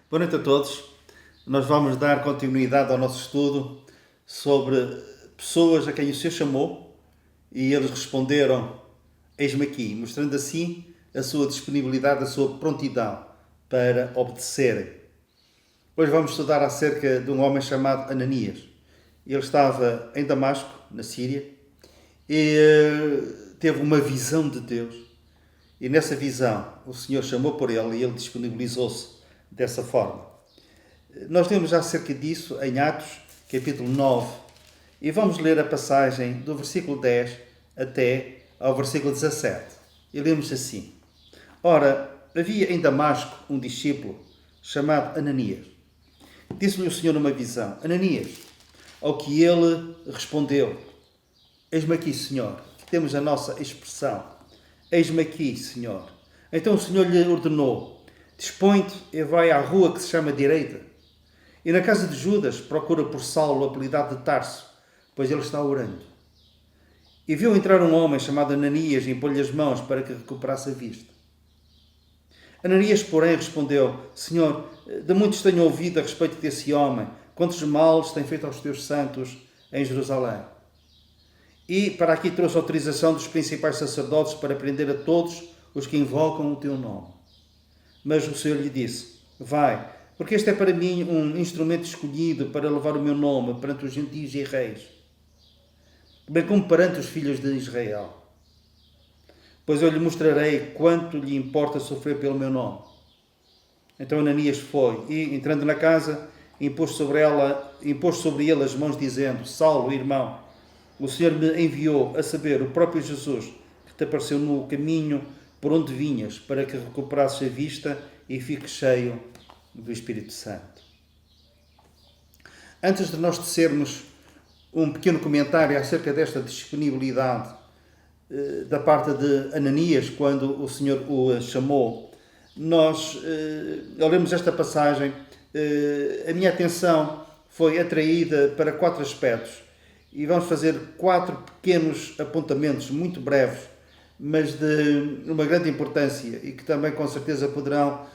Boa noite a todos. Nós vamos dar continuidade ao nosso estudo sobre pessoas a quem o Senhor chamou e eles responderam: Eis-me aqui, mostrando assim a sua disponibilidade, a sua prontidão para obedecerem. Hoje vamos estudar acerca de um homem chamado Ananias. Ele estava em Damasco, na Síria, e teve uma visão de Deus. E nessa visão o Senhor chamou por ele e ele disponibilizou-se dessa forma. Nós lemos já acerca disso em Atos, capítulo 9, e vamos ler a passagem do versículo 10 até ao versículo 17. E lemos assim: Ora, havia em Damasco um discípulo chamado Ananias. Disse-lhe o Senhor numa visão: Ananias. Ao que ele respondeu: Eis-me aqui, Senhor. Temos a nossa expressão: Eis-me aqui, Senhor. Então o Senhor lhe ordenou: Dispõe-te e vai à rua que se chama Direita. E na casa de Judas procura por Saulo, apelidado de Tarso, pois ele está orando. E viu entrar um homem chamado Ananias e impôs-lhe as mãos para que recuperasse a vista. Ananias, porém, respondeu: Senhor, de muitos tenho ouvido a respeito desse homem, quantos males tem feito aos teus santos em Jerusalém. E para aqui trouxe autorização dos principais sacerdotes para prender a todos os que invocam o teu nome. Mas o Senhor lhe disse: Vai, porque este é para mim um instrumento escolhido para levar o meu nome perante os gentios e reis, bem como perante os filhos de Israel. Pois eu lhe mostrarei quanto lhe importa sofrer pelo meu nome. Então Ananias foi e, entrando na casa, impôs sobre ele as mãos, dizendo: Saulo, irmão, o Senhor me enviou, a saber, o próprio Jesus, que te apareceu no caminho por onde vinhas, para que recuperasses a vista e fiques cheio do Espírito Santo. Antes de nós tecermos um pequeno comentário acerca desta disponibilidade da parte de Ananias, quando o Senhor o chamou, nós, ao lermos esta passagem, a minha atenção foi atraída para 4 aspectos. E vamos fazer 4 pequenos apontamentos, muito breves, mas de uma grande importância e que também com certeza poderão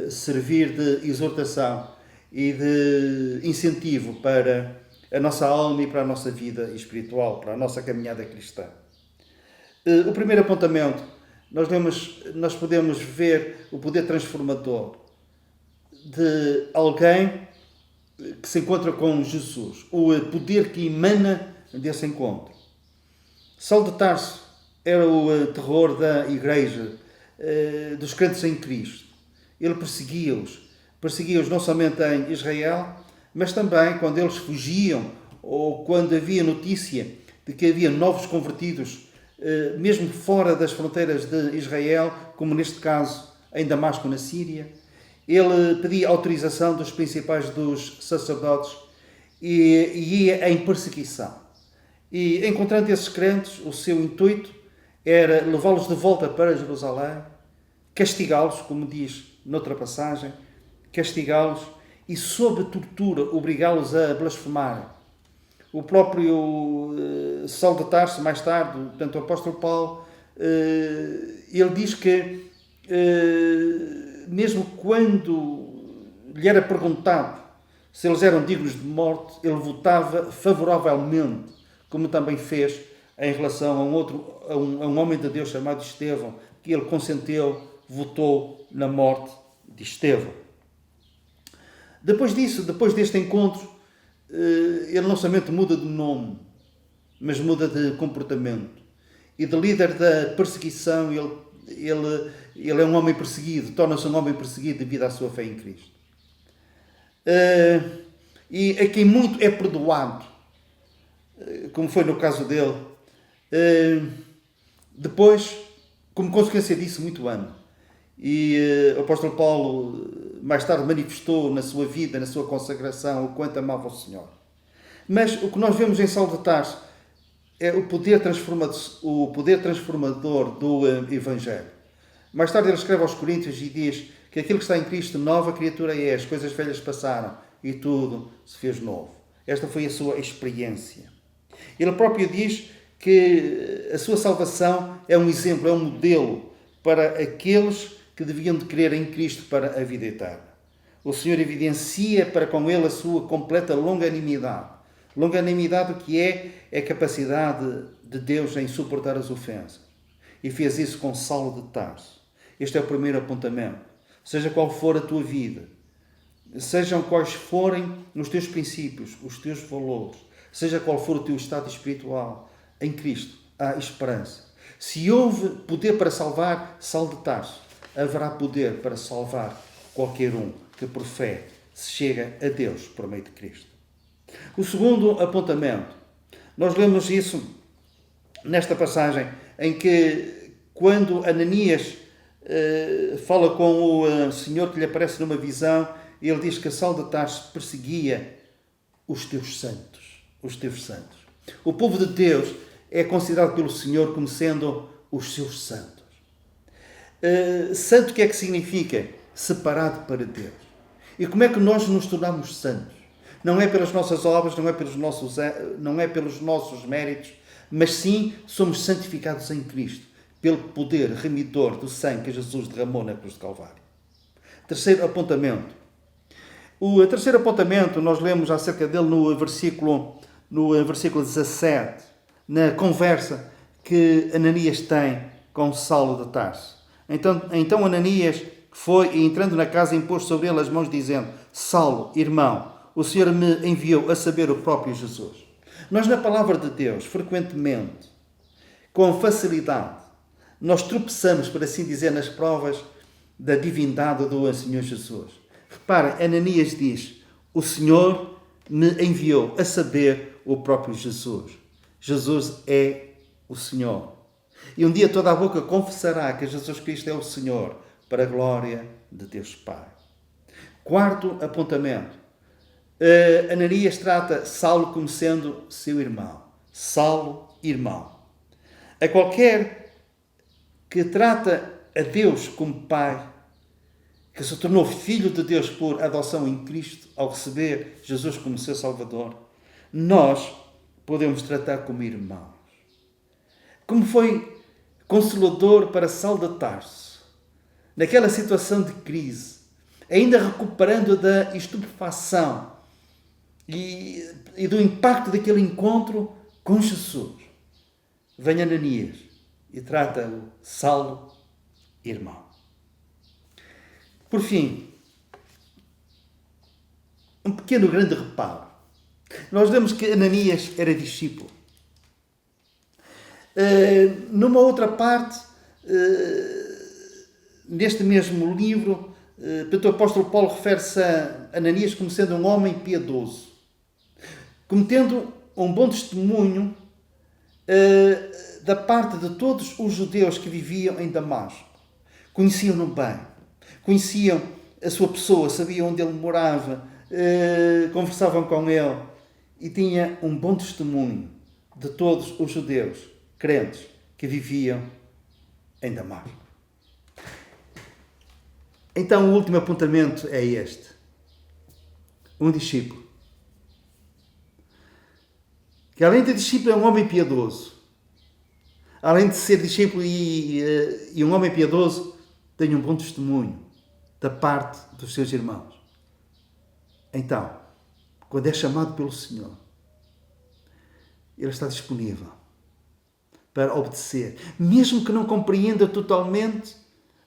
servir de exortação e de incentivo para a nossa alma e para a nossa vida espiritual, para a nossa caminhada cristã. O primeiro apontamento, nós podemos ver o poder transformador de alguém que se encontra com Jesus, o poder que emana desse encontro. Saulo de Tarso era o terror da igreja, dos crentes em Cristo. Ele perseguia-os não somente em Israel, mas também quando eles fugiam ou quando havia notícia de que havia novos convertidos, mesmo fora das fronteiras de Israel, como neste caso em Damasco, na Síria. Ele pedia autorização dos principais dos sacerdotes e ia em perseguição. E encontrando esses crentes, o seu intuito era levá-los de volta para Jerusalém, castigá-los, como diz noutra passagem, castigá-los e, sob tortura, obrigá-los a blasfemarem. O próprio Saulo de Tarso, mais tarde, portanto, o apóstolo Paulo, ele diz que, mesmo quando lhe era perguntado se eles eram dignos de morte, ele votava favoravelmente, como também fez em relação a um homem de Deus chamado Estevão, que ele consentiu, votou na morte de Estevão. Depois disso, depois deste encontro, ele não somente muda de nome, mas muda de comportamento. E de líder da perseguição, ele é um homem perseguido, torna-se um homem perseguido devido à sua fé em Cristo. E a quem muito é perdoado, como foi no caso dele, depois, como consequência disso, muito ama. E o apóstolo Paulo mais tarde manifestou na sua vida, na sua consagração, o quanto amava o Senhor. Mas o que nós vemos em Saulo de Tarso é o poder transformador do Evangelho. Mais tarde ele escreve aos Coríntios e diz que aquilo que está em Cristo, nova criatura é, as coisas velhas passaram e tudo se fez novo. Esta foi a sua experiência. Ele próprio diz que a sua salvação é um exemplo, é um modelo para aqueles que deviam de crer em Cristo para a vida eterna. O Senhor evidencia para com ele a sua completa longanimidade. Longanimidade, o que é a capacidade de Deus em suportar as ofensas. E fez isso com Saulo de Tarso. Este é o primeiro apontamento. Seja qual for a tua vida, sejam quais forem os teus princípios, os teus valores, seja qual for o teu estado espiritual, em Cristo há esperança. Se houve poder para salvar Saulo de Tarso, haverá poder para salvar qualquer um que por fé se chega a Deus por meio de Cristo. O segundo apontamento, nós lemos isso nesta passagem em que quando Ananias fala com o Senhor que lhe aparece numa visão, ele diz que Saulo de Tarso perseguia os teus santos. Os teus santos. O povo de Deus é considerado pelo Senhor como sendo os seus santos. Santo, o que é que significa? Separado para Deus. E como é que nós nos tornamos santos? Não é pelas nossas obras, não é pelos nossos méritos, mas sim somos santificados em Cristo, pelo poder remidor do sangue que Jesus derramou na cruz de Calvário. Terceiro apontamento. O terceiro apontamento, nós lemos acerca dele no versículo 17, na conversa que Ananias tem com Saulo de Tarso. Então Ananias foi e entrando na casa impôs sobre ele as mãos dizendo: Saulo, irmão, o Senhor me enviou a saber o próprio Jesus. Nós na palavra de Deus, frequentemente, com facilidade, nós tropeçamos, por assim dizer, nas provas da divindade do Senhor Jesus. Reparem, Ananias diz: o Senhor me enviou a saber o próprio Jesus. Jesus é o Senhor. E um dia toda a boca confessará que Jesus Cristo é o Senhor, para a glória de Deus Pai. Quarto apontamento. Ananias trata Saulo como sendo seu irmão. Saulo, irmão. A qualquer que trata a Deus como Pai, que se tornou filho de Deus por adoção em Cristo, ao receber Jesus como seu Salvador, nós podemos tratar como irmãos. Como foi consolador para Saulo de Tarso, naquela situação de crise, ainda recuperando da estupefação e do impacto daquele encontro com Jesus. Vem Ananias e trata-o Saulo, irmão. Por fim, um pequeno grande reparo. Nós vemos que Ananias era discípulo. Numa outra parte, neste mesmo livro, o apóstolo Paulo refere-se a Ananias como sendo um homem piedoso, como tendo um bom testemunho da parte de todos os judeus que viviam em Damasco. Conheciam-no bem, conheciam a sua pessoa, sabiam onde ele morava, conversavam com ele e tinha um bom testemunho de todos os judeus crentes que viviam em Damasco. Então o último apontamento é este. Um discípulo. Que além de discípulo é um homem piedoso. Além de ser discípulo e um homem piedoso, tem um bom testemunho da parte dos seus irmãos. Então, quando é chamado pelo Senhor, ele está disponível para obedecer, mesmo que não compreenda totalmente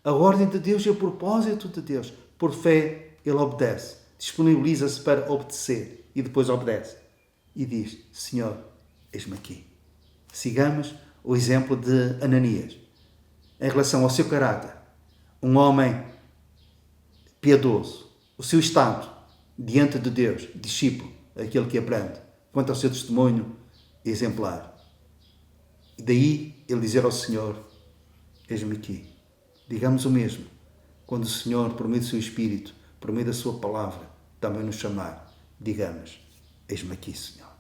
a ordem de Deus e o propósito de Deus. Por fé, ele obedece, disponibiliza-se para obedecer e depois obedece. E diz: Senhor, eis-me aqui. Sigamos o exemplo de Ananias em relação ao seu caráter. Um homem piedoso, o seu estado diante de Deus, discípulo, aquele que aprende, quanto ao seu testemunho exemplar. E daí ele dizer ao Senhor: eis-me aqui. Digamos o mesmo quando o Senhor, por meio do seu Espírito, por meio da sua palavra, também nos chamar. Digamos: eis-me aqui, Senhor.